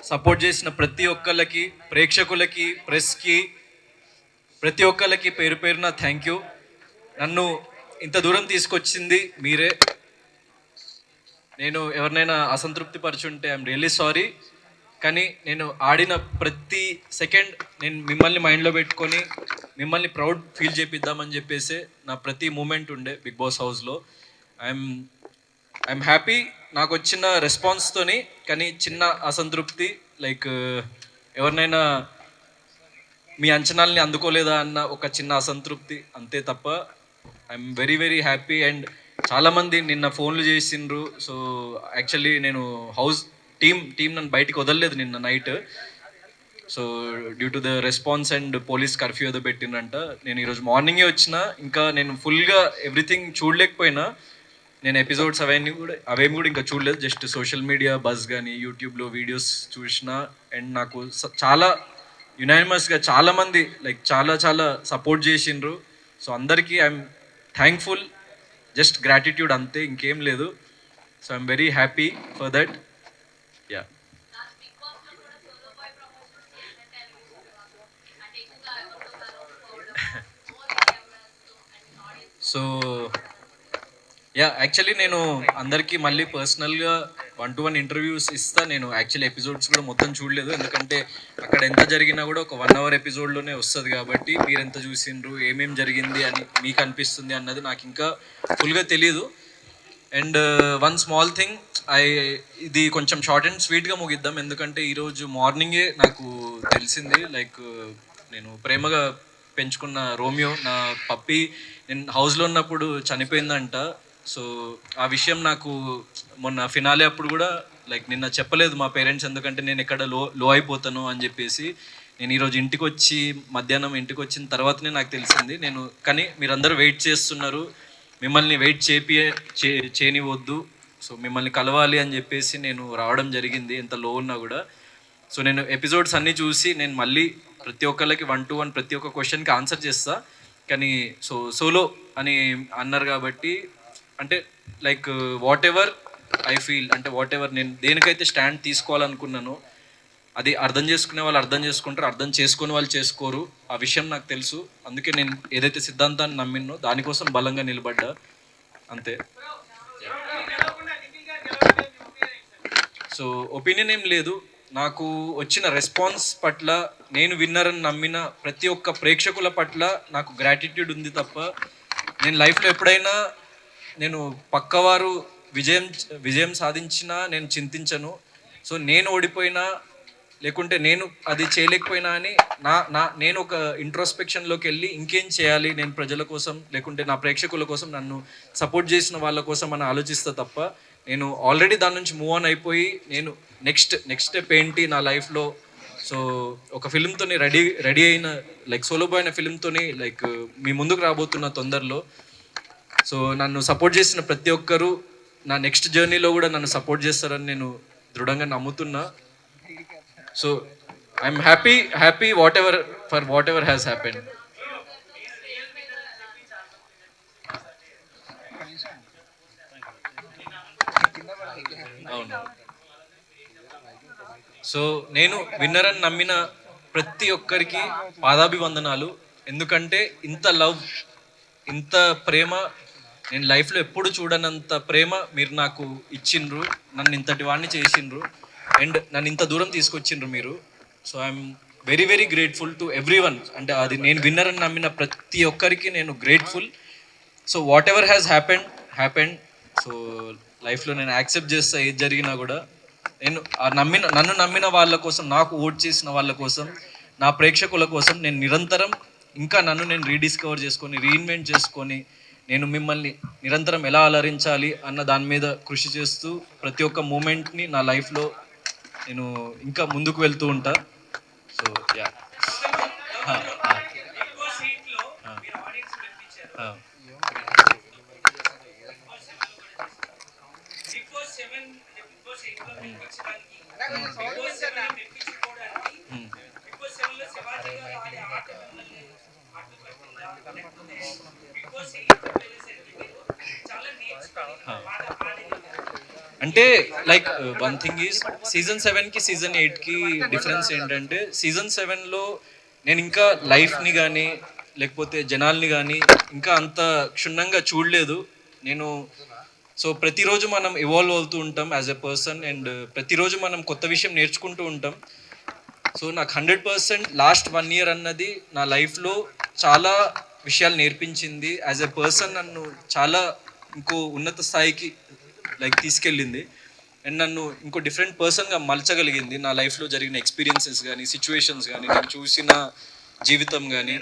Support చేసిన ప్రతి ఒక్కళ్ళకి, ప్రేక్షకులకి, ప్రెస్కి, ప్రతి ఒక్కళ్ళకి పేరు పేరున థ్యాంక్ యూ. నన్ను ఇంత దూరం తీసుకొచ్చింది మీరే. నేను ఎవరినైనా అసంతృప్తి పరుచుంటే ఐఎమ్ రియల్లీ సారీ. కానీ నేను ఆడిన ప్రతి సెకండ్ నేను మిమ్మల్ని మైండ్లో పెట్టుకొని మిమ్మల్ని ప్రౌడ్ ఫీల్ చేపిద్దామని చెప్పేసి నా ప్రతి మూమెంట్ ఉండే బిగ్ బాస్ హౌస్లో. ఐఎమ్ ఐఎమ్ హ్యాపీ నాకు వచ్చిన రెస్పాన్స్తోని. కానీ చిన్న అసంతృప్తి, లైక్ ఎవరినైనా మీ అంచనాల్ని అందుకోలేదా అన్న ఒక చిన్న అసంతృప్తి, అంతే తప్ప I'm very very happy. And చాలామంది నిన్న ఫోన్లు చేసిండ్రు. సో యాక్చువల్లీ నేను హౌస్ టీం నన్ను బయటికి వదలలేదు నిన్న night. So due to the response and police curfew ఏదో పెట్టిందంట. నేను ఈరోజు మార్నింగే వచ్చిన. ఇంకా నేను ఫుల్గా ఎవ్రీథింగ్ చూడలేకపోయినా. నేను ఎపిసోడ్స్ అవేమి కూడా ఇంకా చూడలేదు. జస్ట్ సోషల్ మీడియా బజ్ కానీ యూట్యూబ్లో వీడియోస్ చూసిన. అండ్ నాకు చాలా యునానిమస్గా చాలామంది లైక్ చాలా సపోర్ట్ చేసిండ్రు. సో అందరికీ ఐఎమ్ థ్యాంక్ఫుల్. జస్ట్ గ్రాటిట్యూడ్, అంతే, ఇంకేం లేదు. So I'm very happy for that. Yeah. So actually నేను అందరికీ మళ్ళీ పర్సనల్గా 1-to-1 ఇంటర్వ్యూస్ ఇస్తా. నేను యాక్చువల్లీ ఎపిసోడ్స్ కూడా మొత్తం చూడలేదు, ఎందుకంటే అక్కడ ఎంత జరిగినా కూడా ఒక 1 hour ఎపిసోడ్లోనే వస్తుంది కాబట్టి మీరు ఎంత చూసిండ్రు, ఏమేమి జరిగింది అని మీకు అనిపిస్తుంది అన్నది నాకు ఇంకా ఫుల్గా తెలియదు. అండ్ వన్ స్మాల్ థింగ్, ఇది కొంచెం షార్ట్ అండ్ స్వీట్గా ముగిద్దాం, ఎందుకంటే ఈరోజు మార్నింగే నాకు తెలిసింది. లైక్ నేను ప్రేమగా పెంచుకున్న రోమియో, నా పప్పి, నేను హౌస్లో ఉన్నప్పుడు చనిపోయిందంట. సో ఆ విషయం నాకు మొన్న ఫినాలే అప్పుడు కూడా లైక్ నిన్న చెప్పలేదు మా పేరెంట్స్, ఎందుకంటే నేను ఎక్కడ లో అయిపోతాను అని చెప్పేసి. నేను ఈరోజు ఇంటికి వచ్చి మధ్యాహ్నం ఇంటికి వచ్చిన తర్వాతనే నాకు తెలిసింది. కానీ మీరందరూ వెయిట్ చేస్తున్నారు, మిమ్మల్ని వెయిట్ చేయనివద్దు. సో మిమ్మల్ని కలవాలి అని చెప్పేసి నేను రావడం జరిగింది, ఎంత లో ఉన్నా కూడా. సో నేను ఎపిసోడ్స్ అన్నీ చూసి నేను మళ్ళీ ప్రతి ఒక్కళ్ళకి 1-to-1 ప్రతి ఒక్క క్వశ్చన్కి ఆన్సర్ చేస్తా. కానీ సోలో అని అన్నారు కాబట్టి, అంటే like what ever I feel, అంటే వాట్ ఎవర్ నేను దేనికైతే స్టాండ్ తీసుకోవాలనుకున్నానో అది అర్థం చేసుకునే వాళ్ళు అర్థం చేసుకుంటారు, అర్థం చేసుకునే వాళ్ళు చేసుకోరు. ఆ విషయం నాకు తెలుసు. అందుకే నేను ఏదైతే సిద్ధాంతాన్ని నమ్మినో దానికోసం బలంగా నిలబడ్డా, అంతే. సో ఒపీనియన్ ఏం లేదు. నాకు వచ్చిన రెస్పాన్స్ పట్ల, నేను విన్నర్ అని నమ్మిన ప్రతి ఒక్క ప్రేక్షకుల పట్ల నాకు గ్రాటిట్యూడ్ ఉంది తప్ప, నేను లైఫ్లో ఎప్పుడైనా నేను పక్కవారు విజయం సాధించినా నేను చింతించను. సో నేను ఓడిపోయినా, లేకుంటే నేను అది చేయలేకపోయినా అని నేను ఒక ఇంట్రోస్పెక్షన్లోకి వెళ్ళి ఇంకేం చేయాలి నేను ప్రజల కోసం, లేకుంటే నా ప్రేక్షకుల కోసం, నన్ను సపోర్ట్ చేసిన వాళ్ళ కోసం అని ఆలోచిస్తా తప్ప, నేను ఆల్రెడీ దాని నుంచి మూవ్ ఆన్ అయిపోయి నేను నెక్స్ట్ స్టెప్ ఏంటి నా లైఫ్లో. సో ఒక ఫిల్మ్తో రెడీ అయిన, లైక్ సోలో బాయ్ అనే ఫిల్మ్తో లైక్ మీ ముందుకు రాబోతున్న తొందరలో. సో నన్ను సపోర్ట్ చేసిన ప్రతి ఒక్కరూ నా నెక్స్ట్ జర్నీలో కూడా నన్ను సపోర్ట్ చేస్తారని నేను దృఢంగా నమ్ముతున్నా. So I'm happy what has happened. అవును. సో నేను విన్నర్ అని నమ్మిన ప్రతి ఒక్కరికి పాదాభివందనాలు. ఎందుకంటే ఇంత లవ్, ఇంత ప్రేమ నేను లైఫ్లో ఎప్పుడు చూడనంత ప్రేమ మీరు నాకు ఇచ్చిండ్రు, నన్ను ఇంతటి వాడిని చేసిండ్రు, అండ్ నన్ను ఇంత దూరం తీసుకొచ్చిండ్రు మీరు. So I'm very very grateful to every one. అంటే అది నేను విన్నర్ అని నమ్మిన ప్రతి ఒక్కరికి నేను grateful. So what has happened. So లైఫ్లో నేను యాక్సెప్ట్ చేస్తా ఏది జరిగినా కూడా. నేను నన్ను నమ్మిన వాళ్ళ కోసం, నాకు ఓట్ చేసిన వాళ్ళ కోసం, నా ప్రేక్షకుల కోసం నేను నిరంతరం ఇంకా నన్ను నేను రీడిస్కవర్ చేసుకొని, రీఇన్వెంట్ చేసుకొని, నేను మిమ్మల్ని నిరంతరం ఎలా అలరించాలి అన్న దాని మీద కృషి చేస్తూ ప్రతి ఒక్క మూమెంట్ని నా లైఫ్లో నేను ఇంకా ముందుకు వెళ్తూ ఉంటా. So yeah. అంటే like one thing is season 7కి సీజన్ 8కి డిఫరెన్స్ ఏంటంటే సీజన్ 7లో నేను ఇంకా లైఫ్ని కానీ లేకపోతే జనాల్ని కానీ ఇంకా అంత క్షుణ్ణంగా చూడలేదు నేను. సో ప్రతిరోజు మనం ఇవాల్వ్ అవుతూ ఉంటాం యాజ్ ఎ పర్సన్ అండ్ ప్రతిరోజు మనం కొత్త విషయం నేర్చుకుంటూ ఉంటాం. సో నాకు 100% లాస్ట్ 1 year అన్నది నా లైఫ్లో చాలా విషయాలు నేర్పించింది. యాజ్ ఎ పర్సన్ నన్ను చాలా ఇంకో ఉన్నత స్థాయికి లైక్ తీసుకెళ్ళింది అండ్ నన్ను ఇంకో డిఫరెంట్ పర్సన్గా మలచగలిగింది. నా లైఫ్లో జరిగిన ఎక్స్పీరియన్సెస్ కానీ సిచ్యువేషన్స్ కానీ నేను చూసిన జీవితం కానీ.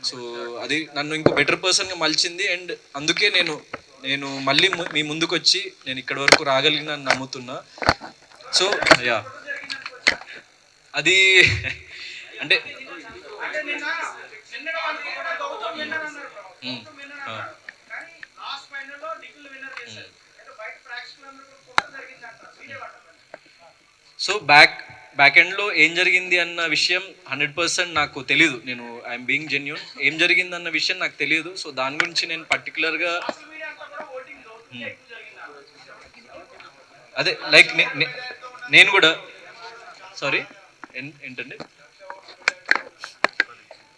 సో అది నన్ను ఇంకో బెటర్ పర్సన్గా మలిచింది అండ్ అందుకే నేను మళ్ళీ మీ ముందుకు వచ్చి నేను ఇక్కడి వరకు రాగలిగిన నమ్ముతున్నా. సో యా అది అంటే సో బ్యాక్ ఎండ్లో ఏం జరిగింది అన్న విషయం 100% నాకు తెలియదు. నేను ఐఎమ్ బీయింగ్ జెన్యూన్, ఏం జరిగింది అన్న విషయం నాకు తెలియదు. సో దాని గురించి నేను పర్టికులర్గా అదే లైక్ నేను కూడా సారీ ఏంటండి.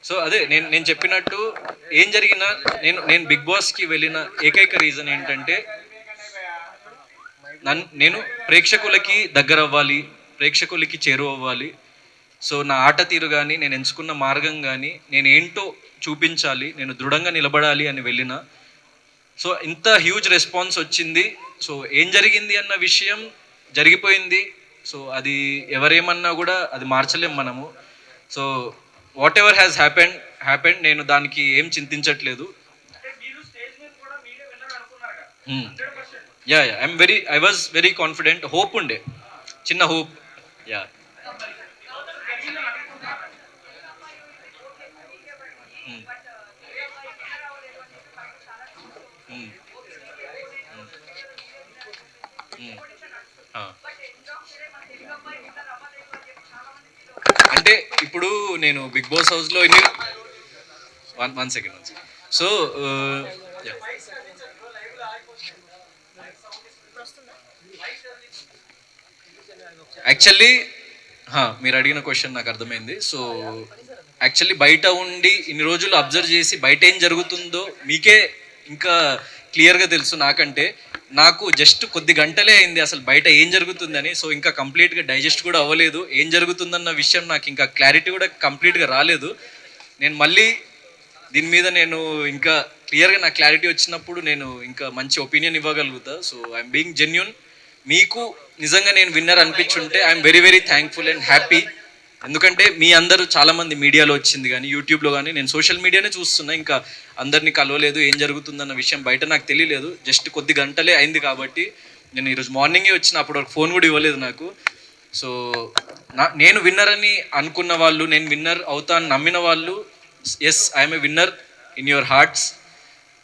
సో అదే నేను చెప్పినట్టు ఏం జరిగినా నేను బిగ్ బాస్కి వెళ్ళిన ఏకైక రీజన్ ఏంటంటే నేను ప్రేక్షకులకి దగ్గర అవ్వాలి, ప్రేక్షకులకి చేరువవ్వాలి. సో నా ఆట తీరు కానీ నేను ఎంచుకున్న మార్గం కానీ నేను ఏంటో చూపించాలి, నేను దృఢంగా నిలబడాలి అని వెళ్ళిన. సో ఇంత హ్యూజ్ రెస్పాన్స్ వచ్చింది. సో ఏం జరిగింది అన్న విషయం జరిగిపోయింది. సో అది ఎవరేమన్నా కూడా అది మార్చలేం మనము. So what has happened నేను దానికి ఏం చింతించట్లేదు. Yeah I was very confident. Hope ఉండే, చిన్న హోప్. యా అంటే ఇప్పుడు నేను బిగ్ బాస్ హౌస్లో వన్ సెకండ్. సో యాక్చువల్లీ మీరు అడిగిన క్వశ్చన్ నాకు అర్థమైంది. సో యాక్చువల్లీ బయట ఉండి ఇన్ని రోజులు అబ్జర్వ్ చేసి బయట ఏం జరుగుతుందో మీకే ఇంకా క్లియర్గా తెలుసు నాకంటే. నాకు జస్ట్ కొద్ది గంటలే అయింది అసలు బయట ఏం జరుగుతుందని. సో ఇంకా కంప్లీట్గా డైజెస్ట్ కూడా అవ్వలేదు. ఏం జరుగుతుందన్న విషయం నాకు ఇంకా క్లారిటీ కూడా కంప్లీట్గా రాలేదు. నేను మళ్ళీ దీని మీద నేను ఇంకా క్లియర్గా నాకు క్లారిటీ వచ్చినప్పుడు నేను ఇంకా మంచి ఒపీనియన్ ఇవ్వగలుగుతా. So I'm being genuine. మీకు నిజంగా నేను విన్నర్ అనిపించుంటే I'm very very thankful and happy. ఎందుకంటే మీ అందరూ చాలామంది మీడియాలో వచ్చింది కానీ యూట్యూబ్లో కానీ నేను సోషల్ మీడియానే చూస్తున్నా. ఇంకా అందరినీ కలవలేదు, ఏం జరుగుతుందన్న విషయం బయట నాకు తెలియలేదు. జస్ట్ కొద్ది గంటలే అయింది కాబట్టి నేను ఈరోజు మార్నింగే వచ్చిన, అప్పుడు ఫోన్ కూడా ఇవ్వలేదు నాకు. సో నేను విన్నర్ అని అనుకున్న వాళ్ళు, నేను విన్నర్ అవుతా అని నమ్మిన వాళ్ళు, yes I'm a winner in your hearts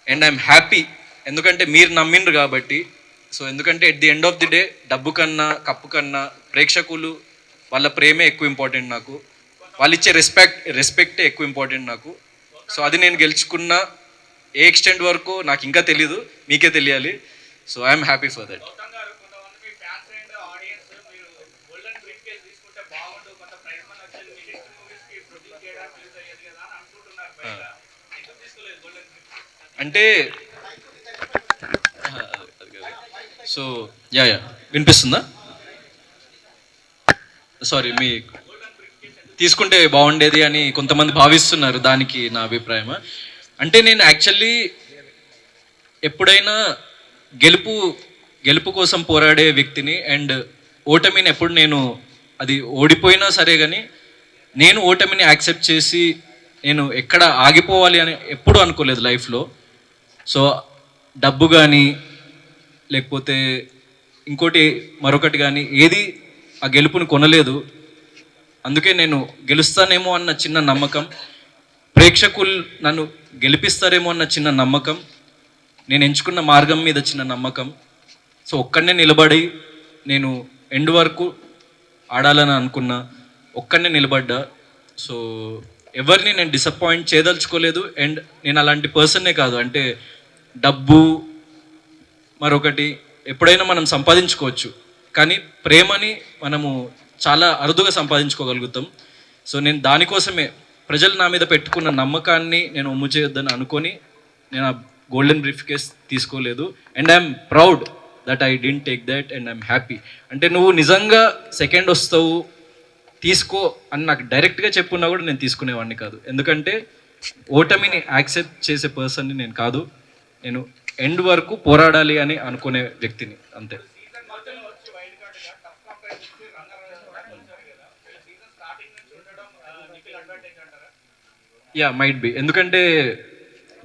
and I'm happy. ఎందుకంటే మీరు నమ్మిండ్రు కాబట్టి. సో ఎందుకంటే at the end of the day డబ్బు కన్నా కప్పు కన్నా ప్రేక్షకులు వాళ్ళ ప్రేమే ఎక్కువ ఇంపార్టెంట్ నాకు. వాళ్ళు ఇచ్చే రెస్పెక్టే ఎక్కువ ఇంపార్టెంట్ నాకు. సో అది నేను గెలుచుకున్న ఏ ఎక్స్టెంట్ వరకు నాకు ఇంకా తెలీదు, మీకే తెలియాలి. So I'm happy for that. అంటే సో యా వినిపిస్తుందా? సారీ, మీ తీసుకుంటే బాగుండేది అని కొంతమంది భావిస్తున్నారు, దానికి నా అభిప్రాయం. అంటే నేను యాక్చువల్లీ ఎప్పుడైనా గెలుపు కోసం పోరాడే వ్యక్తిని అండ్ ఓటమిని ఎప్పుడు నేను అది ఓడిపోయినా సరే కానీ నేను ఓటమిని యాక్సెప్ట్ చేసి నేను ఎక్కడ ఆగిపోవాలి అని ఎప్పుడు అనుకోలేదు లైఫ్లో. సో డబ్బు కానీ లేకపోతే ఇంకోటి మరొకటి కానీ ఏది ఆ గెలుపుని కొనలేదు. అందుకే నేను గెలుస్తానేమో అన్న చిన్న నమ్మకం, ప్రేక్షకులు నన్ను గెలిపిస్తారేమో అన్న చిన్న నమ్మకం, నేను ఎంచుకున్న మార్గం మీద చిన్న నమ్మకం. సో ఒక్కడనే నిలబడి నేను ఎండ్ వరకు ఆడాలని అనుకున్నా, ఒక్కడనే నిలబడ్డా. సో ఎవరిని నేను డిసప్పాయింట్ చేయదలుచుకోలేదు. అండ్ నేను అలాంటి పర్సన్నే కాదు, అంటే డబ్బు మరొకటి ఎప్పుడైనా మనం సంపాదించుకోవచ్చు, కానీ ప్రేమని మనము చాలా అరుదుగా సంపాదించుకోగలుగుతాం. సో నేను దానికోసమే ప్రజలు నా మీద పెట్టుకున్న నమ్మకాన్ని నేను ఒమ్ము చేయొద్దని అనుకొని నేను ఆ గోల్డెన్ బ్రీఫ్ కేస్ తీసుకోలేదు. And I'm proud that I didn't take that and I'm happy. అంటే నువ్వు నిజంగా సెకండ్ వస్తావు తీసుకో అని నాకు డైరెక్ట్గా చెప్పున్నా కూడా నేను తీసుకునేవాడిని కాదు. ఎందుకంటే ఓటమిని యాక్సెప్ట్ చేసే పర్సన్ని నేను కాదు. నేను ఎండ్ వరకు పోరాడాలి అని అనుకునే వ్యక్తిని, అంతే. Yeah, might be. ఎందుకంటే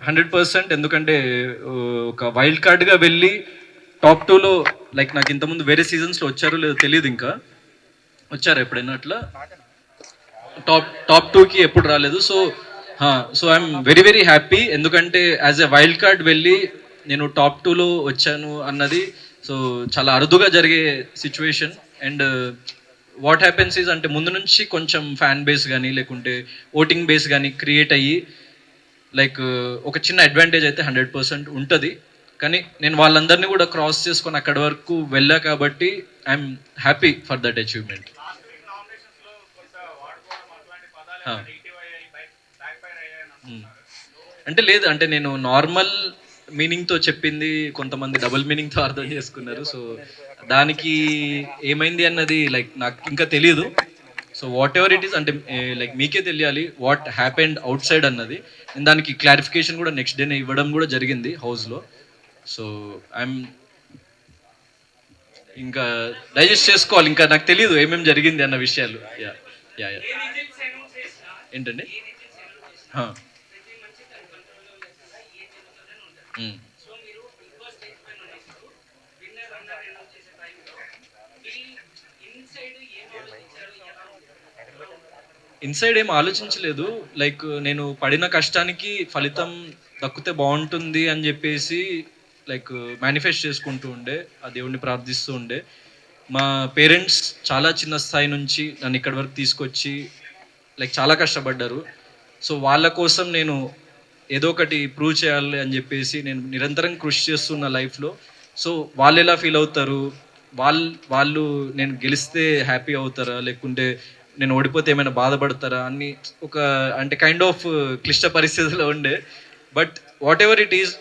100%. ఎందుకంటే ఒక వైల్డ్ కార్డ్గా వెళ్ళి టాప్ 2లో లైక్ నాకు ఇంతకుముందు వేరే సీజన్స్లో వచ్చారో లేదో తెలియదు. ఇంకా వచ్చారా ఎప్పుడైనా అట్లా? టాప్ 2కి ఎప్పుడు రాలేదు. So I'm very very happy. ఎందుకంటే యాజ్ ఎ వైల్డ్ కార్డ్ వెళ్ళి నేను టాప్ 2లో వచ్చాను అన్నది సో చాలా అరుదుగా జరిగే situation. And what happens is అంటే ముందు నుంచి కొంచెం ఫ్యాన్ బేస్ కానీ లేకుంటే ఓటింగ్ బేస్ కానీ క్రియేట్ అయ్యి లైక్ ఒక చిన్న అడ్వాంటేజ్ అయితే 100% ఉంటుంది. కానీ నేను వాళ్ళందరినీ కూడా క్రాస్ చేసుకొని అక్కడి వరకు వెళ్ళా కాబట్టి I'm happy for that achievement. అంటే లేదు, అంటే నేను నార్మల్ మీనింగ్తో చెప్పింది కొంతమంది డబుల్ మీనింగ్తో అర్థం చేసుకున్నారు. సో దానికి ఏమైంది అన్నది లైక్ నాకు ఇంకా తెలియదు. So what ever it is అంటే లైక్ మీకే తెలియాలి వాట్ హ్యాపెండ్ అవుట్ సైడ్ అన్నది. నేను దానికి క్లారిఫికేషన్ కూడా నెక్స్ట్ డేనే ఇవ్వడం కూడా జరిగింది హౌస్లో. సో ఐఎమ్ ఇంకా డైజెస్ట్ చేసుకోవాలి, ఇంకా నాకు తెలియదు ఏమేమి జరిగింది అన్న విషయాలు. Yeah yeah yeah. ఏంటండి? ఇన్సైడ్ ఏం ఆలోచించలేదు. లైక్ నేను పడిన కష్టానికి ఫలితం దక్కితే బాగుంటుంది అని చెప్పేసి లైక్ మేనిఫెస్ట్ చేసుకుంటూ ఉండే, ఆ దేవుణ్ణి ప్రార్థిస్తూ ఉండే. మా పేరెంట్స్ చాలా చిన్న స్థాయి నుంచి నన్ను ఇక్కడి వరకు తీసుకొచ్చి లైక్ చాలా కష్టపడ్డారు. సో వాళ్ళ కోసం నేను ఏదో ఒకటి ప్రూవ్ చేయాలి అని చెప్పేసి నేను నిరంతరం కృషి చేస్తున్న లైఫ్లో. సో వాళ్ళు ఎలా ఫీల్ అవుతారు, వాళ్ళు నేను గెలిస్తే హ్యాపీ అవుతారా లేకుంటే నేను ఓడిపోతే ఏమైనా బాధపడతారా అని ఒక అంటే కైండ్ ఆఫ్ క్లిష్ట పరిస్థితిలో ఉండే. But what ever it is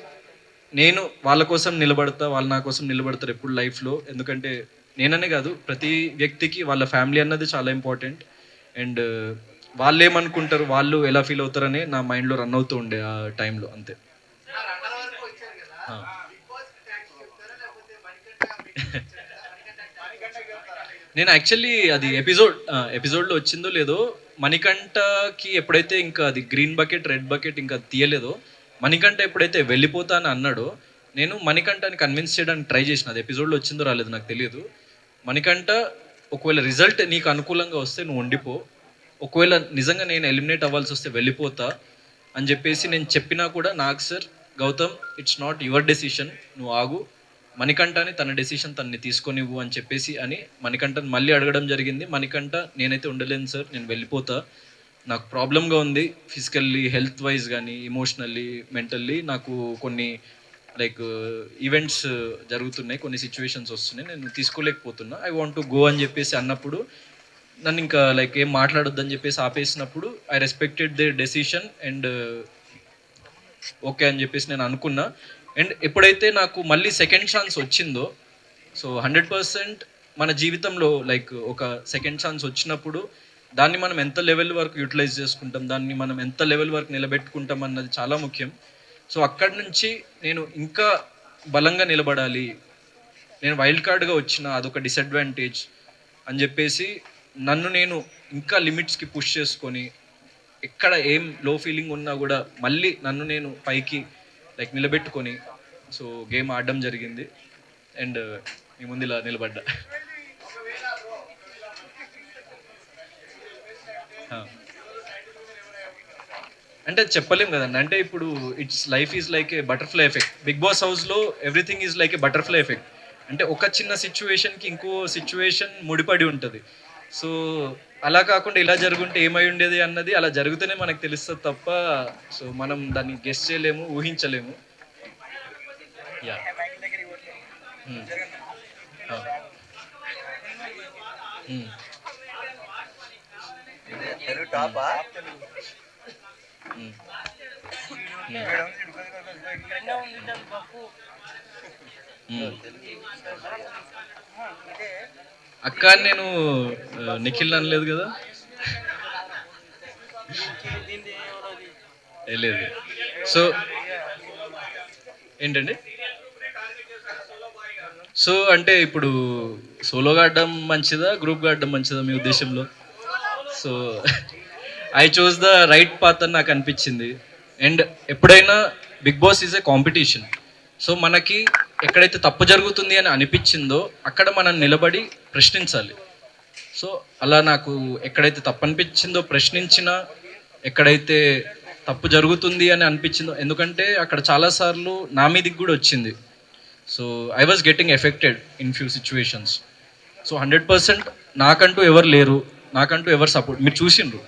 నేను వాళ్ళ కోసం నిలబడతా, వాళ్ళు నా కోసం నిలబడతారు ఎప్పుడు లైఫ్లో. ఎందుకంటే నేననే కాదు, ప్రతి వ్యక్తికి వాళ్ళ ఫ్యామిలీ అన్నది చాలా ఇంపార్టెంట్. అండ్ వాళ్ళు ఏమనుకుంటారు, వాళ్ళు ఎలా ఫీల్ అవుతారని నా మైండ్లో రన్ అవుతూ ఉండే ఆ టైంలో, అంతే. నేను యాక్చువల్లీ అది ఎపిసోడ్లో వచ్చిందో లేదో, మణికంఠకి ఎప్పుడైతే ఇంకా అది గ్రీన్ బకెట్ రెడ్ బకెట్ ఇంకా తీయలేదో, మణికంఠ ఎప్పుడైతే వెళ్ళిపోతా అని అన్నాడో నేను మణికంఠని కన్విన్స్ చేయడానికి ట్రై చేసిన. అది ఎపిసోడ్లో వచ్చిందో రాలేదు నాకు తెలియదు. మణికంఠ, ఒకవేళ రిజల్ట్ నీకు అనుకూలంగా వస్తే నువ్వు ఉండిపో, ఒకవేళ నిజంగా నేను ఎలిమినేట్ అవ్వాల్సి వస్తే వెళ్ళిపోతా అని చెప్పేసి నేను చెప్పినా కూడా, నాకు sir Gautam it's not your decision, నువ్వు ఆగు, మణికంఠని తన డెసిషన్ తనని తీసుకొనివ్వు అని చెప్పేసి అని మణికంఠని మళ్ళీ అడగడం జరిగింది. మణికంఠ నేనైతే ఉండలేను సార్, నేను వెళ్ళిపోతా, నాకు ప్రాబ్లంగా ఉంది ఫిజికల్లీ, హెల్త్ వైజ్ కానీ ఇమోషనల్లీ, మెంటల్లీ నాకు కొన్ని లైక్ ఈవెంట్స్ జరుగుతున్నాయి, కొన్ని సిచ్యువేషన్స్ వస్తున్నాయి, నేను తీసుకోలేకపోతున్నా, ఐ వాంట్ టు గో అని చెప్పేసి అన్నప్పుడు నన్ను ఇంకా లైక్ ఏం మాట్లాడొద్దని చెప్పేసి ఆపేసినప్పుడు I respected the decision and okay అని చెప్పేసి నేను అనుకున్నా. అండ్ ఎప్పుడైతే నాకు మళ్ళీ సెకండ్ ఛాన్స్ వచ్చిందో, సో 100% మన జీవితంలో లైక్ ఒక సెకండ్ ఛాన్స్ వచ్చినప్పుడు దాన్ని మనం ఎంత లెవెల్ వరకు యూటిలైజ్ చేసుకుంటాం, దాన్ని మనం ఎంత లెవెల్ వరకు నిలబెట్టుకుంటాం అన్నది చాలా ముఖ్యం. సో అక్కడి నుంచి నేను ఇంకా బలంగా నిలబడాలి, నేను వైల్డ్ కార్డ్గా వచ్చిన అదొక డిసడ్వాంటేజ్ అని చెప్పేసి నన్ను నేను ఇంకా లిమిట్స్కి పుష్ చేసుకొని, ఎక్కడ ఏం లో ఫీలింగ్ ఉన్నా కూడా మళ్ళీ నన్ను నేను పైకి లైక్ నిలబెట్టుకొని సో గేమ్ ఆడడం జరిగింది. అండ్ మీ ముందు ఇలా నిలబడ్డా. అంటే చెప్పలేం కదండి, అంటే ఇప్పుడు it's life is like a butterfly effect. Big boss హౌస్లో everything is like a butterfly effect. అంటే ఒక చిన్న సిచ్యువేషన్కి ఇంకో సిచ్యువేషన్ ముడిపడి ఉంటుంది. సో అలా కాకుండా ఇలా జరుగుంటే ఏమై ఉండేది అన్నది అలా జరిగితేనే మనకు తెలుస్తుంది తప్ప సో మనం దాన్ని గెస్ చేయలేము, ఊహించలేము. యా ఉమ్, ఆ, ఉమ్, ఉమ్, ఉమ్, ఉమ్. అక్క నేను నిఖిల్ అనలేదు కదా. లేదు. సో ఏంటండి, సో అంటే ఇప్పుడు సోలోగా ఆడడం మంచిదా, గ్రూప్గా ఆడడం మంచిదా మీ ఉద్దేశంలో? So I choose the right path అని నాకు అనిపించింది. అండ్ ఎప్పుడైనా Bigg Boss is a competition. So మనకి ఎక్కడైతే తప్పు జరుగుతుంది అని అనిపించిందో అక్కడ మనం నిలబడి ప్రశ్నించాలి. సో అలా నాకు ఎక్కడైతే తప్పు అనిపించిందో ప్రశ్నించినా, ఎక్కడైతే తప్పు జరుగుతుంది అని అనిపించిందో, ఎందుకంటే అక్కడ చాలాసార్లు నా మీదకి కూడా వచ్చింది. So I was getting affected in few situations. So 100% నాకంటూ ఎవరు లేరు, నాకంటూ ఎవరు సపోర్ట్ మీరు చూసిండ్రు.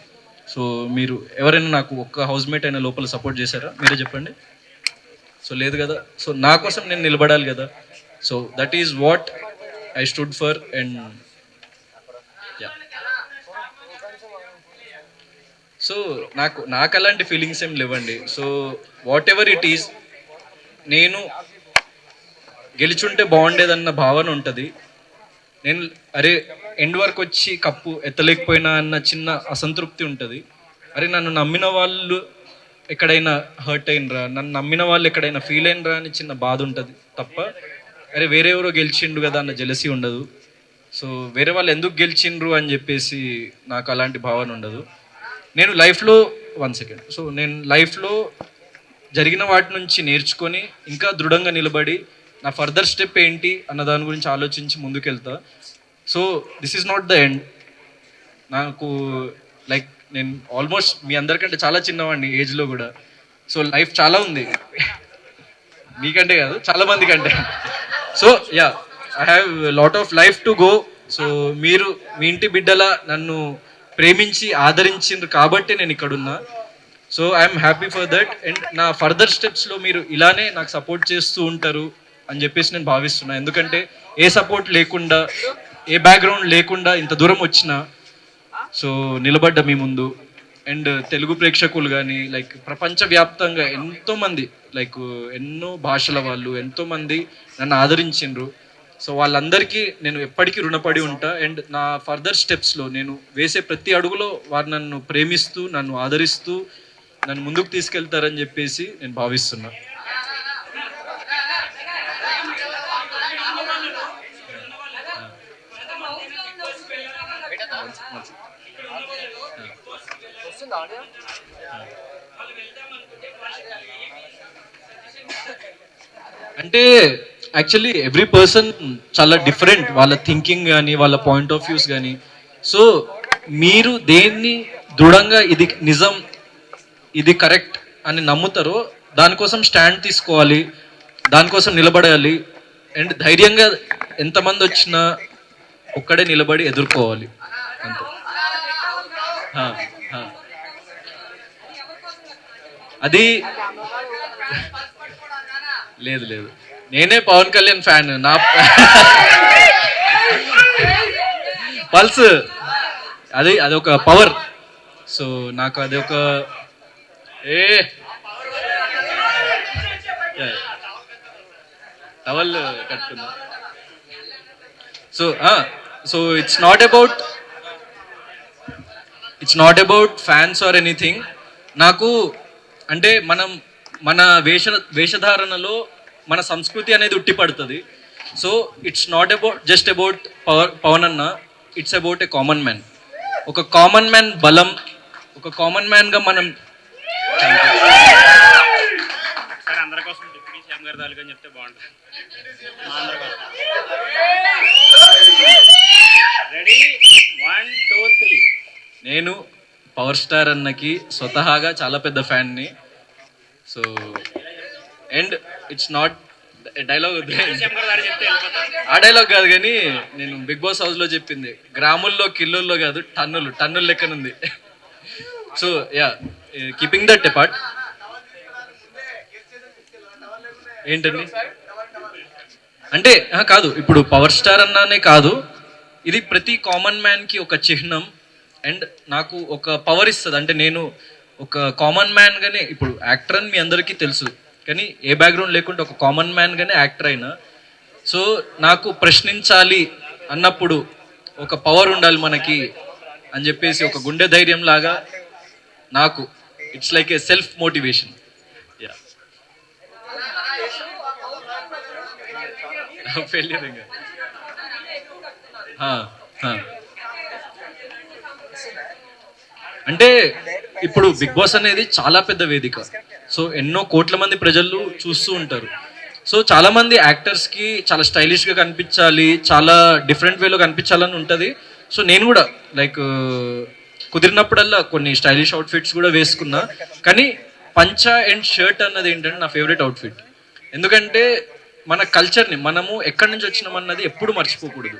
సో మీరు ఎవరైనా నాకు ఒక్క హౌస్మేట్ అయినా లోపల సపోర్ట్ చేశారా? మీరే చెప్పండి. సో లేదు కదా. సో నా కోసం నేను నిలబడాలి కదా. So that is what I stood for. And yeah, so నాకు అలాంటి ఫీలింగ్స్ ఏం లేవండి. So what ever it is, నేను గెలిచుంటే బాగుండేదన్న భావన ఉంటుంది. నేను అరే ఎండ్ వరకు వచ్చి కప్పు ఎత్తలేకపోయినా అన్న చిన్న అసంతృప్తి ఉంటుంది. అరే నన్ను నమ్మిన వాళ్ళు ఎక్కడైనా హర్ట్ అయినరా, నన్ను నమ్మిన వాళ్ళు ఎక్కడైనా ఫీల్ అయినరా అని చిన్న బాధ ఉంటుంది తప్ప, అరే వేరే ఎవరో గెలిచిండు కదా అన్న జెలసీ ఉండదు. సో వేరే వాళ్ళు ఎందుకు గెలిచిండ్రు అని చెప్పేసి నాకు అలాంటి భావన ఉండదు. నేను లైఫ్లో వన్ సెకండ్ సో నేను లైఫ్లో జరిగిన వాటి నుంచి నేర్చుకొని ఇంకా దృఢంగా నిలబడి నా ఫర్దర్ స్టెప్ ఏంటి అన్న దాని గురించి ఆలోచించి ముందుకెళ్తా. So this is not the end. నాకు లైక్ నేను ఆల్మోస్ట్ మీ అందరికంటే చాలా చిన్నవాడిని ఏజ్లో కూడా. సో లైఫ్ చాలా ఉంది, మీకంటే కాదు చాలా మంది కంటే. So yeah, I have lot of life to go. So మీరు మీ ఇంటి బిడ్డలా నన్ను ప్రేమించి ఆదరించిండ్రు కాబట్టి నేను ఇక్కడ ఉన్నా. So I'm happy for that. And నా ఫర్దర్ స్టెప్స్లో మీరు ఇలానే నాకు సపోర్ట్ చేస్తూ ఉంటారు అని చెప్పేసి నేను భావిస్తున్నా. ఎందుకంటే ఏ సపోర్ట్ లేకుండా, ఏ బ్యాక్గ్రౌండ్ లేకుండా ఇంత దూరం వచ్చిన, సో నిలబడ్డ మీ ముందు. అండ్ తెలుగు ప్రేక్షకులు కానీ లైక్ ప్రపంచవ్యాప్తంగా ఎంతోమంది, లైక్ ఎన్నో భాషల వాళ్ళు ఎంతోమంది నన్ను ఆదరించిండ్రు. సో వాళ్ళందరికీ నేను ఎప్పటికీ రుణపడి ఉంటా. అండ్ నా ఫర్దర్ స్టెప్స్లో నేను వేసే ప్రతి అడుగులో వారు నన్ను ప్రేమిస్తూ, నన్ను ఆదరిస్తూ, నన్ను ముందుకు తీసుకెళ్తారని చెప్పేసి నేను భావిస్తున్నా. అంటే యాక్చువల్లీ ఎవ్రీ పర్సన్ చాలా డిఫరెంట్, వాళ్ళ థింకింగ్ కానీ వాళ్ళ పాయింట్ ఆఫ్ వ్యూస్ కానీ. సో మీరు దేన్ని దృఢంగా ఇది నిజం, ఇది కరెక్ట్ అని నమ్ముతారో దానికోసం స్టాండ్ తీసుకోవాలి, దానికోసం నిలబడాలి. అండ్ ధైర్యంగా ఎంతమంది వచ్చినా ఒక్కడే నిలబడి ఎదుర్కోవాలి అంతే. ఆ, ఆ. అది లేదు లేదు, నేనే పవన్ కళ్యాణ్ ఫ్యాన్. నా పల్స్ అది అదొక పవర్. సో నాకు అది ఒక ఏ టవల్ కట్టుకుందా. So so it's not about fans or anything. నాకు అంటే మన వేషధారణలో మన సంస్కృతి అనేది ఉట్టిపడుతుంది. So it's not about just about Pawan అన్న, it's about a common man. ఒక కామన్ మ్యాన్ బలం, ఒక కామన్ మ్యాన్గా మనం. సార్ అందరి కోసం డిప్యూటీ సీఎం గారి తాలూకా అని చెప్తే బాగుంటుంది. మా అందరి కోసం రెడీ 1 2 3. నేను పవర్ స్టార్ అన్నకి స్వతహాగా చాలా పెద్ద ఫ్యాన్ని. So and it's not dialogue, CM గారి దారి చెప్తే వెళ్ళిపోతారు. ఆ డైలాగ్ కాదు కానీ నేను బిగ్ బాస్ హౌస్లో చెప్పింది గ్రాముల్లో కిలోల్లో కాదు, టన్నులు లెక్కనుంది. So yeah, keeping that apart. ఏంటండి అంటే కాదు, ఇప్పుడు పవర్ స్టార్ అన్నానే కాదు, ఇది ప్రతి కామన్ మ్యాన్కి ఒక చిహ్నం. అండ్ నాకు ఒక పవర్ ఇస్తుంది. అంటే నేను ఒక కామన్ మ్యాన్గానే, ఇప్పుడు యాక్టర్ అని మీ అందరికీ తెలుసు, కానీ ఏ బ్యాక్గ్రౌండ్ లేకుండా ఒక కామన్ మ్యాన్గానే యాక్టర్ అయినా. సో నాకు ప్రశ్నించాలి అన్నప్పుడు ఒక పవర్ ఉండాలి మనకి అని చెప్పేసి ఒక గుండె ధైర్యం లాగా నాకు it's like a self motivation. Yeah. Failure ఇంకా అంటే ఇప్పుడు బిగ్ బాస్ అనేది చాలా పెద్ద వేదిక. సో ఎన్నో కోట్ల మంది ప్రజలు చూస్తూ ఉంటారు. సో చాలా మంది యాక్టర్స్ కి చాలా స్టైలిష్ గా కనిపించాలి, చాలా డిఫరెంట్ వేలో కనిపించాలని ఉంటుంది. సో నేను కూడా లైక్ కుదిరినప్పుడల్లా కొన్ని స్టైలిష్ అవుట్ఫిట్స్ కూడా వేసుకున్నా. కానీ పంచా అండ్ షర్ట్ అన్నది ఏంటంటే నా ఫేవరెట్ అవుట్ఫిట్. ఎందుకంటే మన కల్చర్ని, మనము ఎక్కడి నుంచి వచ్చినామన్నది ఎప్పుడు మర్చిపోకూడదు.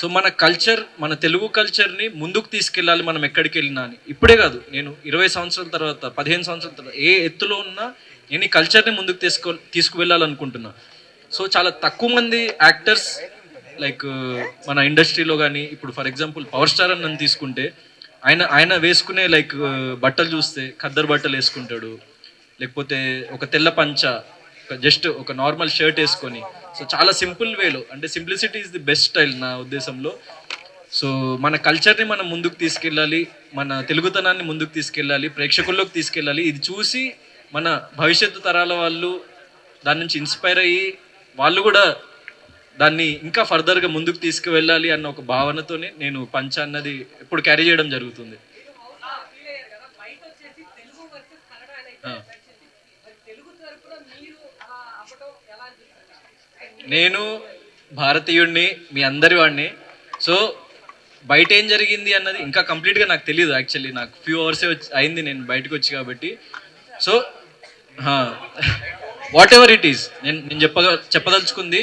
సో మన కల్చర్, మన తెలుగు కల్చర్ని ముందుకు తీసుకెళ్ళాలి మనం ఎక్కడికి వెళ్ళినా అని. ఇప్పుడే కాదు, నేను 20 సంవత్సరాల తర్వాత, 15 సంవత్సరాల తర్వాత ఏ ఎత్తులో ఉన్నా నేను ఈ కల్చర్ని ముందుకు తీసుకువెళ్ళాలనుకుంటున్నా. సో చాలా తక్కువ మంది యాక్టర్స్ లైక్ మన ఇండస్ట్రీలో కానీ, ఇప్పుడు ఫర్ ఎగ్జాంపుల్ పవర్ స్టార్ అని నన్ను తీసుకుంటే, ఆయన ఆయన వేసుకునే లైక్ బట్టలు చూస్తే ఖద్దరు బట్టలు వేసుకుంటాడు, లేకపోతే ఒక తెల్ల పంచ, జస్ట్ ఒక నార్మల్ షర్ట్ వేసుకొని. సో చాలా సింపుల్ వేలో, అంటే simplicity is the best style నా ఉద్దేశంలో. సో మన కల్చర్ని మనం ముందుకు తీసుకెళ్ళాలి, మన తెలుగుతనాన్ని ముందుకు తీసుకెళ్ళాలి, ప్రేక్షకుల్లోకి తీసుకెళ్ళాలి. ఇది చూసి మన భవిష్యత్తు తరాల వాళ్ళు దాని నుంచి ఇన్స్పైర్ అయ్యి వాళ్ళు కూడా దాన్ని ఇంకా ఫర్దర్గా ముందుకు తీసుకువెళ్ళాలి అన్న ఒక భావనతోనే నేను పంచ అన్నది ఇప్పుడు క్యారీ చేయడం జరుగుతుంది. నేను భారతీయుడిని, మీ అందరి వాడిని. సో బయట ఏం జరిగింది అన్నది ఇంకా కంప్లీట్గా నాకు తెలియదు. యాక్చువల్లీ నాకు ఫ్యూ అవర్సే అయింది నేను బయటకు వచ్చి కాబట్టి. So what ever it is, నేను చెప్పదలుచుకుంది,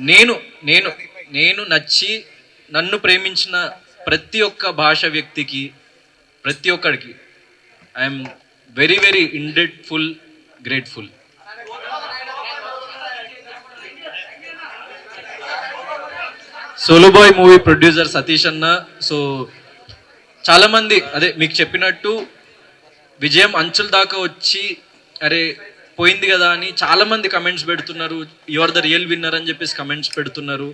నేను నేను నేను నచ్చి నన్ను ప్రేమించిన ప్రతి ఒక్క భాష వ్యక్తికి, ప్రతి ఒక్కడికి I'm very very indebtful, grateful. Solo boy movie producer Satish అన్న. సో చాలామంది అదే మీకు చెప్పినట్టు విజయం అంచుల దాకా వచ్చి అరే పోయింది కదా అని చాలామంది కమెంట్స్ పెడుతున్నారు. You are the real winner అని చెప్పేసి కమెంట్స్ పెడుతున్నారు.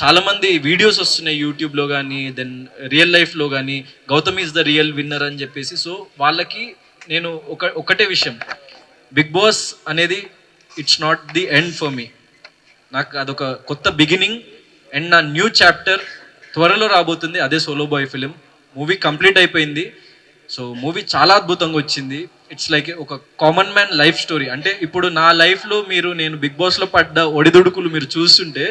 చాలామంది వీడియోస్ వస్తున్నాయి యూట్యూబ్లో కానీ, దెన్ రియల్ లైఫ్లో కానీ, Gautam is the real winner అని చెప్పేసి. సో వాళ్ళకి నేను ఒకటే విషయం, బిగ్ బాస్ అనేది it's not the end for me. నాకు అదొక కొత్త బిగినింగ్. అండ్ నా న్యూ చాప్టర్ త్వరలో రాబోతుంది, అదే Solo Boy film. Movie complete అయిపోయింది. సో మూవీ చాలా అద్భుతంగా వచ్చింది. ఇట్స్ లైక్ ఒక కామన్ మ్యాన్ లైఫ్ స్టోరీ. అంటే ఇప్పుడు నా లైఫ్లో నేను బిగ్ బాస్లో పడ్డ ఒడిదుడుకులు మీరు చూస్తుంటే,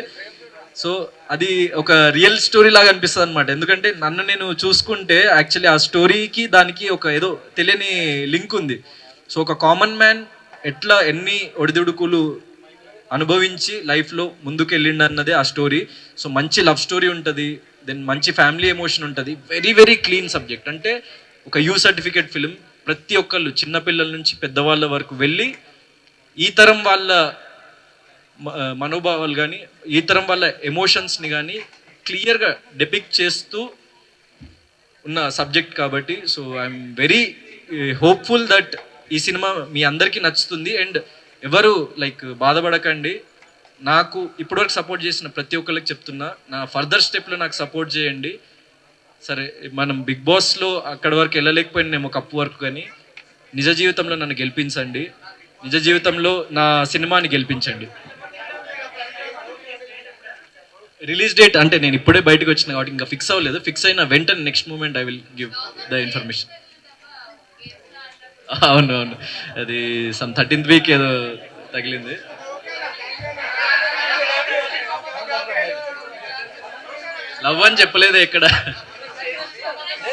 సో అది ఒక రియల్ స్టోరీ లాగా అనిపిస్తుంది అనమాట. ఎందుకంటే నన్ను నేను చూసుకుంటే యాక్చువల్లీ ఆ స్టోరీకి దానికి ఒక ఏదో తెలియని లింక్ ఉంది. సో ఒక కామన్ మ్యాన్ ఎట్లా ఎన్ని ఒడిదుడుకులు అనుభవించి లైఫ్లో ముందుకు వెళ్ళిండు అన్నదే ఆ స్టోరీ. సో మంచి లవ్ స్టోరీ ఉంటుంది, దెన్ మంచి ఫ్యామిలీ ఎమోషన్ ఉంటుంది. Very very clean subject. అంటే ఒక యూ సర్టిఫికేట్ ఫిలిం. ప్రతి ఒక్కళ్ళు చిన్నపిల్లల నుంచి పెద్దవాళ్ళ వరకు వెళ్ళి ఈ తరం వాళ్ళ మనోభావాలు కానీ, ఈ తరం వాళ్ళ ఎమోషన్స్ని కానీ క్లియర్గా డెపిక్ట్ చేస్తూ ఉన్న సబ్జెక్ట్ కాబట్టి. So I'm very hopeful that ఈ సినిమా మీ అందరికీ నచ్చుతుంది. అండ్ ఎవరు లైక్ బాధపడకండి. నాకు ఇప్పటివరకు సపోర్ట్ చేసిన ప్రతి ఒక్కరికి చెప్తున్నా, నా ఫర్దర్ స్టెప్లో నాకు సపోర్ట్ చేయండి. సరే మనం బిగ్ బాస్లో అక్కడి వరకు వెళ్ళలేకపోయినాము కప్పు వరకు, కానీ నిజ జీవితంలో నన్ను గెలిపించండి, నిజ జీవితంలో నా సినిమాని గెలిపించండి. రిలీజ్ డేట్ అంటే నేను ఇప్పుడే బయటకు వచ్చిన కాబట్టి ఇంకా ఫిక్స్ అవ్వలేదు. ఫిక్స్ అయిన వెంటనే next moment I will give the information. అవును, అది సమ్ 13th వీక్ ఏదో తగిలింది. లవ్ అని చెప్పలేదు ఎక్కడ,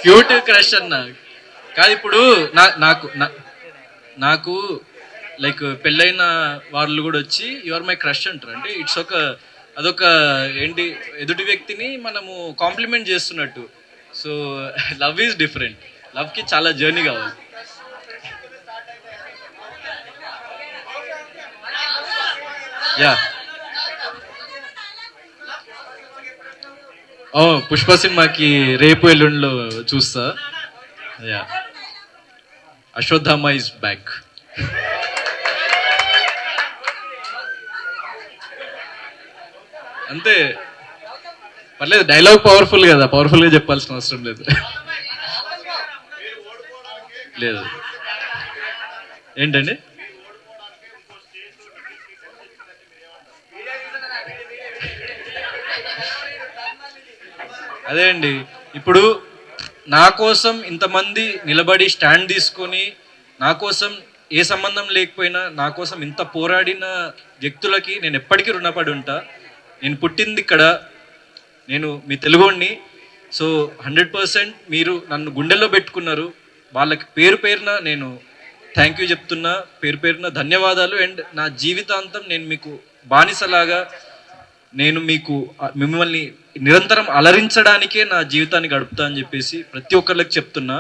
క్యూట్ క్రష్ అన్న కాదు. ఇప్పుడు నాకు లైక్ పెళ్ళైన వాళ్ళు కూడా వచ్చి యు ఆర్ మై క్రష్ అంటారు. అంటే ఇట్స్ అదొక ఏంటి, ఎదుటి వ్యక్తిని మనము కాంప్లిమెంట్ చేస్తున్నట్టు. So love is different. లవ్కి చాలా జర్నీ కావాలి. యా ఓ పుష్ప సినిమాకి రేపు ఎల్లుండిలో చూస్తా. Yeah, Ashwatthama is back. అంతే, పర్లేదు, డైలాగ్ పవర్ఫుల్ కదా, పవర్ఫుల్ గా చెప్పాల్సిన అవసరం లేదు. లేదు ఏంటండి? అదే అండి, ఇప్పుడు నా కోసం ఇంతమంది నిలబడి స్టాండ్ తీసుకొని, నా కోసం ఏ సంబంధం లేకపోయినా నా కోసం ఇంత పోరాడిన వ్యక్తులకి నేను ఎప్పటికీ రుణపడి ఉంటా. నేను పుట్టింది ఇక్కడ, నేను మీ తెలుగోడిని. సో 100% మీరు నన్ను గుండెల్లో పెట్టుకున్నారు. వాళ్ళకి పేరు పేరున నేను థ్యాంక్ యూ చెప్తున్నా, పేరు పేరున ధన్యవాదాలు. అండ్ నా జీవితాంతం నేను మీకు బానిసలాగా, నేను మీకు మిమ్మల్ని నిరంతరం అలరించడానికే నా జీవితాన్ని గడుపుతా అని చెప్పేసి ప్రతి ఒక్కరికి చెప్తున్నా.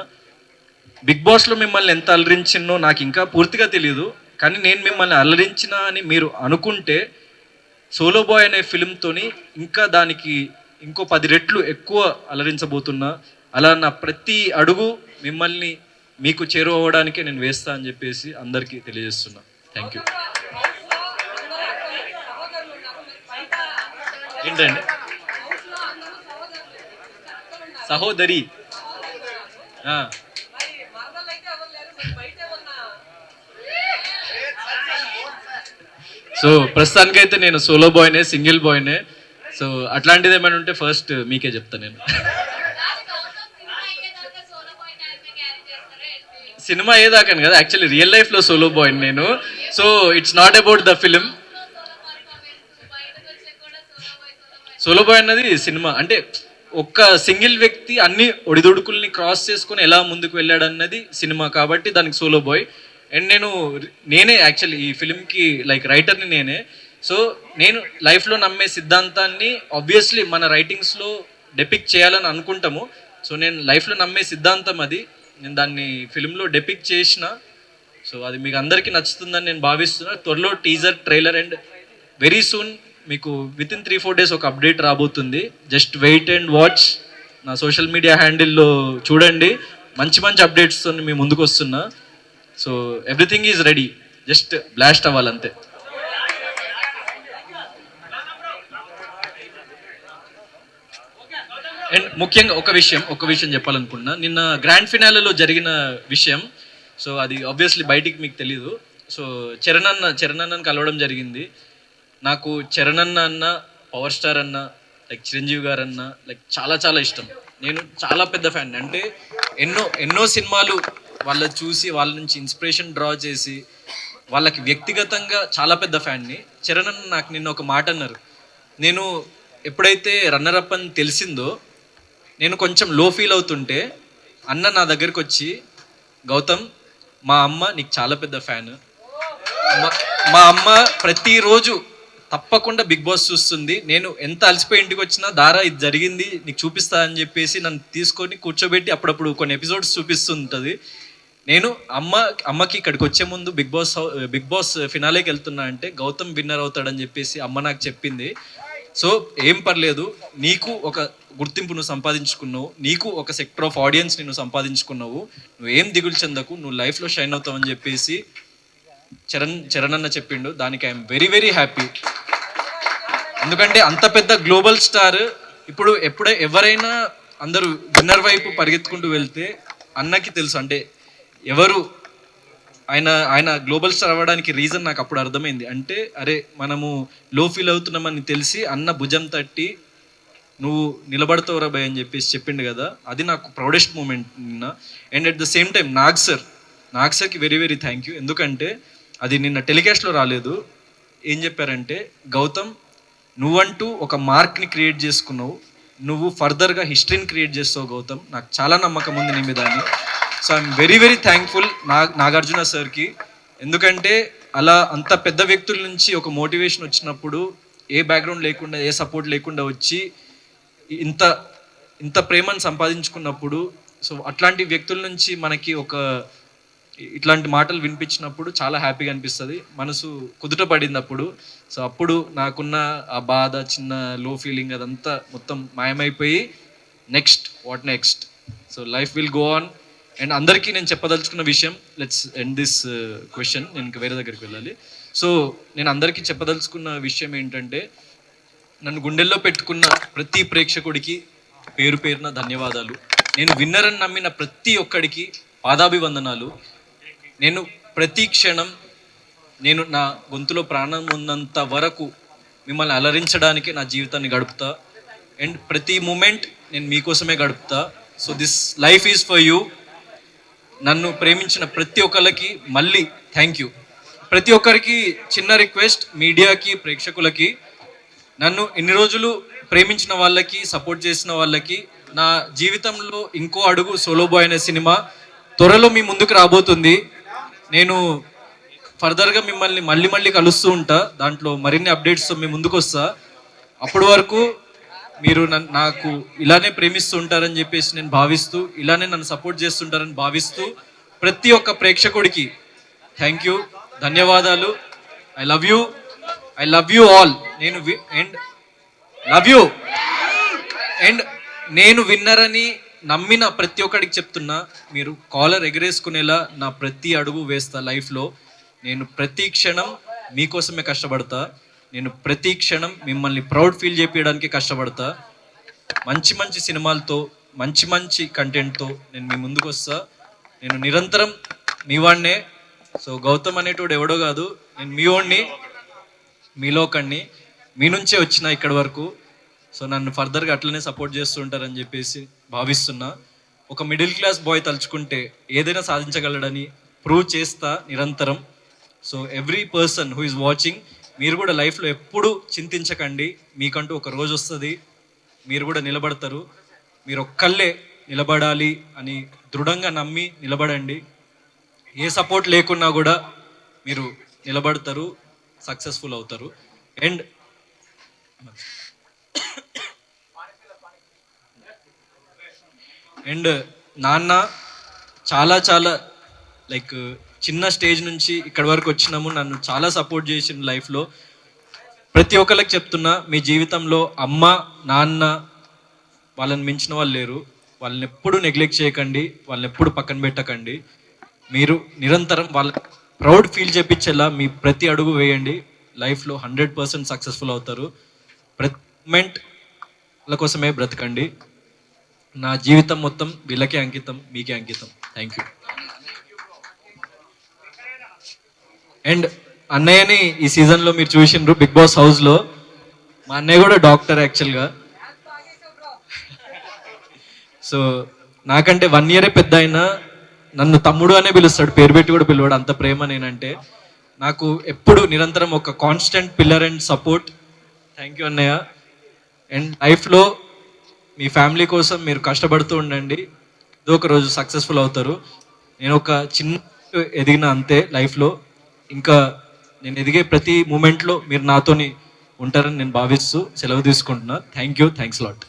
బిగ్ బాస్లో మిమ్మల్ని ఎంత అలరించినో నాకు ఇంకా పూర్తిగా తెలియదు, కానీ నేను మిమ్మల్ని అలరించిన అని మీరు అనుకుంటే సోలో బాయ్ అనే ఫిలింతోని ఇంకా దానికి ఇంకో 10 రెట్లు ఎక్కువ అలరించబోతున్నా. అలా నా ప్రతి అడుగు మిమ్మల్ని మీకు చేరువవడానికే నేను వేస్తా అని చెప్పేసి అందరికీ తెలియజేస్తున్నా. Thank you. ఏంటండి? సహోదరి. సో ప్రస్తుతానికైతే నేను సోలో బాయ్నే, సింగిల్ బాయ్నే. సో అట్లాంటిది ఏమైనా ఉంటే ఫస్ట్ మీకే చెప్తా నేను. సినిమా ఏదాకాను కదా, యాక్చువల్లీ రియల్ లైఫ్లో సోలో బాయ్ నేను. So it's not about the film. Solo Boy అన్నది సినిమా అంటే ఒక్క సింగిల్ వ్యక్తి అన్ని ఒడిదుడుకుల్ని క్రాస్ చేసుకుని ఎలా ముందుకు వెళ్ళాడన్నది సినిమా, కాబట్టి దానికి సోలో బాయ్. అండ్ నేనే యాక్చువల్లీ ఈ ఫిలింకి లైక్ రైటర్ని నేనే. సో నేను లైఫ్లో నమ్మే సిద్ధాంతాన్ని ఆబ్వియస్లీ మన రైటింగ్స్లో డెపిక్ట్ చేయాలని అనుకుంటాము. సో నేను లైఫ్లో నమ్మే సిద్ధాంతం అది, నేను దాన్ని ఫిలింలో డెపిక్ట్ చేసిన. సో అది మీకు అందరికీ నచ్చుతుందని నేను భావిస్తున్నా. త్వరలో teaser, trailer and very soon మీకు విత్ ఇన్ 3-4 డేస్ ఒక అప్డేట్ రాబోతుంది. Just wait and watch. నా సోషల్ మీడియా హ్యాండిల్లో చూడండి, మంచి మంచి అప్డేట్స్తో మీ ముందుకు వస్తున్నా. So everything is ready, just blast అవ్వాలంతే. అండ్ ముఖ్యంగా ఒక విషయం చెప్పాలనుకున్నా. నిన్న గ్రాండ్ ఫినాలేలో జరిగిన విషయం. సో అది ఆబ్వియస్లీ బయటికి మీకు తెలీదు. సో చరణ్ అన్నని కలవడం జరిగింది. నాకు చరణ్ అన్న, పవర్ స్టార్ అన్న, లైక్ చిరంజీవి గారు అన్న లైక్ చాలా చాలా ఇష్టం. నేను చాలా పెద్ద ఫ్యాన్. అంటే ఎన్నో సినిమాలు వాళ్ళ చూసి వాళ్ళ నుంచి ఇన్స్పిరేషన్ డ్రా చేసి వాళ్ళకి వ్యక్తిగతంగా చాలా పెద్ద ఫ్యాన్ని. చరణ్ అన్న నాకు నిన్న ఒక మాట అన్నారు. నేను ఎప్పుడైతే రన్నర్ అప్ అని తెలిసిందో నేను కొంచెం లో ఫీల్ అవుతుంటే అన్న నా దగ్గరికి వచ్చి, గౌతమ్ మా అమ్మ నీకు చాలా పెద్ద ఫ్యాన్, మా అమ్మ ప్రతిరోజు తప్పకుండా బిగ్ బాస్ చూస్తుంది, నేను ఎంత అలసిపోయి ఇంటికి వచ్చినా దారా ఇది జరిగింది నీకు చూపిస్తా అని చెప్పేసి నన్ను తీసుకొని కూర్చోబెట్టి అప్పుడప్పుడు కొన్ని ఎపిసోడ్స్ చూపిస్తుంటుంది. నేను అమ్మకి ఇక్కడికి వచ్చే ముందు బిగ్ బాస్ ఫినాలేకి వెళ్తున్నా అంటే గౌతమ్ విన్నర్ అవుతాడని చెప్పేసి అమ్మ నాకు చెప్పింది. సో ఏం పర్లేదు, నీకు ఒక గుర్తింపు నువ్వు సంపాదించుకున్నావు, నీకు ఒక సెక్టర్ ఆఫ్ ఆడియన్స్ నువ్వు సంపాదించుకున్నావు, నువ్వేం దిగులు చెందకు, నువ్వు లైఫ్లో షైన్ అవుతావు అని చెప్పేసి చరణ్ అన్న చెప్పిండు. దానికి ఐఎమ్ వెరీ వెరీ హ్యాపీ. ఎందుకంటే అంత పెద్ద గ్లోబల్ స్టార్ ఇప్పుడు ఎవరైనా అందరూ విన్నర్ వైపు పరిగెత్తుకుంటూ వెళ్తే అన్నకి తెలుసు అంటే ఎవరు ఆయన గ్లోబల్ స్టార్ అవ్వడానికి రీజన్ నాకు అప్పుడు అర్థమైంది. అంటే అరే మనము లో ఫీల్ అవుతున్నామని తెలిసి అన్న భుజం తట్టి నువ్వు నిలబడతావురా భయ్ అని చెప్పేసి చెప్పిండు కదా, అది నాకు ప్రౌడెస్ట్ మూమెంట్ నిన్న. And at the same time Nag సార్కి వెరీ వెరీ థ్యాంక్ యూ. ఎందుకంటే అది నిన్న టెలికాస్ట్లో రాలేదు. ఏం చెప్పారంటే, గౌతమ్ నువ్వంటూ ఒక మార్క్ని క్రియేట్ చేసుకున్నావు, నువ్వు ఫర్దర్గా హిస్టరీని క్రియేట్ చేస్తావు గౌతమ్, నాకు చాలా నమ్మకం ఉంది నీ మీద అని. So I'm very very thankful Nagarjuna సార్కి. ఎందుకంటే అలా అంత పెద్ద వ్యక్తుల నుంచి ఒక మోటివేషన్ వచ్చినప్పుడు ఏ బ్యాక్గ్రౌండ్ లేకుండా ఏ సపోర్ట్ లేకుండా వచ్చి ఇంత ప్రేమను సంపాదించుకున్నప్పుడు, సో అట్లాంటి వ్యక్తుల నుంచి మనకి ఒక ఇట్లాంటి మాటలు వినిపించినప్పుడు చాలా హ్యాపీగా అనిపిస్తుంది, మనసు కుదుట పడింది అప్పుడు. సో అప్పుడు నాకున్న ఆ బాధ, చిన్న లో ఫీలింగ్ అదంతా మొత్తం మాయమైపోయి what next, so life will go on. And అందరికీ నేను చెప్పదలుచుకున్న విషయం, లెట్స్ ఎండ్ దిస్ క్వశ్చన్, నేను ఇంకా వేరే దగ్గరికి వెళ్ళాలి. సో నేను అందరికీ చెప్పదలుచుకున్న విషయం ఏంటంటే, నన్ను గుండెల్లో పెట్టుకున్న ప్రతి ప్రేక్షకుడికి పేరు పేరున ధన్యవాదాలు. నేను విన్నర్ అని నమ్మిన ప్రతి ఒక్కడికి పాదాభివందనాలు. నేను ప్రతి క్షణం, నేను నా గొంతులో ప్రాణం ఉన్నంత వరకు మిమ్మల్ని అలరించడానికి నా జీవితాన్ని గడుపుతా. అండ్ ప్రతి మూమెంట్ నేను మీకోసమే గడుపుతా. So this life is for you. నన్ను ప్రేమించిన ప్రతి ఒక్కరికి మళ్ళీ థ్యాంక్ యూ. ప్రతి ఒక్కరికి చిన్న రిక్వెస్ట్, మీడియాకి, ప్రేక్షకులకి, నన్ను ఇన్ని రోజులు ప్రేమించిన వాళ్ళకి, సపోర్ట్ చేసిన వాళ్ళకి, నా జీవితంలో ఇంకో అడుగు సోలో బాయ్ అనే సినిమా త్వరలో మీ ముందుకు రాబోతుంది. నేను ఫర్దర్గా మిమ్మల్ని మళ్ళీ కలుస్తూ ఉంటా, దాంట్లో మరిన్ని అప్డేట్స్తో మీ ముందుకు వస్తా. అప్పటి వరకు మీరు నాకు ఇలానే ప్రేమిస్తూ ఉంటారని చెప్పేసి నేను భావిస్తూ, ఇలానే నన్ను సపోర్ట్ చేస్తుంటారని భావిస్తూ, ప్రతి ఒక్క ప్రేక్షకుడికి థ్యాంక్ యూ, ధన్యవాదాలు. I love you all. నేను విన్నర్ అని నమ్మిన ప్రతి ఒక్కడికి చెప్తున్నా, మీరు కాలర్ ఎగరేసుకునేలా నా ప్రతి అడుగు వేస్తా లైఫ్లో. నేను ప్రతి క్షణం మీకోసమే కష్టపడతా. నేను ప్రతి క్షణం మిమ్మల్ని ప్రౌడ్ ఫీల్ చేపించడానికి కష్టపడతా. మంచి సినిమాలతో, మంచి కంటెంట్తో నేను మీ ముందుకు వస్తా. నేను నిరంతరం మీ వాడినే. సో గౌతమ్ అనేటోడు ఎవడో కాదు, నేను మీ వాడిని, మీలో ఒకడిని, మీ నుంచే వచ్చిన ఇక్కడి వరకు. సో నన్ను ఫర్దర్గా అట్లనే సపోర్ట్ చేస్తూ ఉంటారని చెప్పేసి భావిస్తున్నా. ఒక మిడిల్ క్లాస్ బాయ్ తలుచుకుంటే ఏదైనా సాధించగలడని ప్రూవ్ చేస్తా నిరంతరం. So every person who is watching, మీరు కూడా లైఫ్లో ఎప్పుడూ చింతించకండి. మీకంటూ ఒక రోజు వస్తుంది, మీరు కూడా నిలబడతారు. మీరు ఒక్కళ్ళే నిలబడాలి అని దృఢంగా నమ్మి నిలబడండి. ఏ సపోర్ట్ లేకున్నా కూడా మీరు నిలబడతారు, సక్సెస్ఫుల్ అవుతారు. అండ్ నాన్న చాలా లైక్ చిన్న స్టేజ్ నుంచి ఇక్కడి వరకు వచ్చినాము, నన్ను చాలా సపోర్ట్ చేసిన లైఫ్లో. ప్రతి ఒక్కరికి చెప్తున్నా, మీ జీవితంలో అమ్మ, నాన్న వాళ్ళని మించిన వాళ్ళు లేరు. వాళ్ళని ఎప్పుడు నెగ్లెక్ట్ చేయకండి, వాళ్ళని ఎప్పుడు పక్కన పెట్టకండి. మీరు నిరంతరం వాళ్ళ ప్రౌడ్ ఫీల్ చేపించేలా మీ ప్రతి అడుగు వేయండి. లైఫ్లో 100% సక్సెస్ఫుల్ అవుతారు. ప్రతి మూమెంట్ వాళ్ళ కోసమే బ్రతకండి. నా జీవితం మొత్తం వీళ్ళకే అంకితం, మీకే అంకితం. Thank you. అండ్ అన్నయ్యని ఈ సీజన్లో మీరు చూసిండ్రు బిగ్ బాస్ హౌస్లో. మా అన్నయ్య కూడా డాక్టర్ యాక్చువల్గా. సో నాకంటే 1 year పెద్ద అయినా నన్ను తమ్ముడు అనే పిలుస్తాడు, పేరు పెట్టి కూడా పిలవాడు, అంత ప్రేమ నేనంటే. నాకు ఎప్పుడు నిరంతరం ఒక constant pillar and support. Thank you అన్నయ్య. అండ్ లైఫ్లో మీ ఫ్యామిలీ కోసం మీరు కష్టపడుతూ ఉండండి, ఏదో ఒక రోజు సక్సెస్ఫుల్ అవుతారు. నేను ఒక చిన్న ఎదిగిన అంతే లైఫ్లో. ఇంకా నేను ఎదిగే ప్రతి మూమెంట్లో మీరు నాతోని ఉంటారని నేను భావిస్తూ సెలవు తీసుకుంటున్నా. Thank you, thanks lot.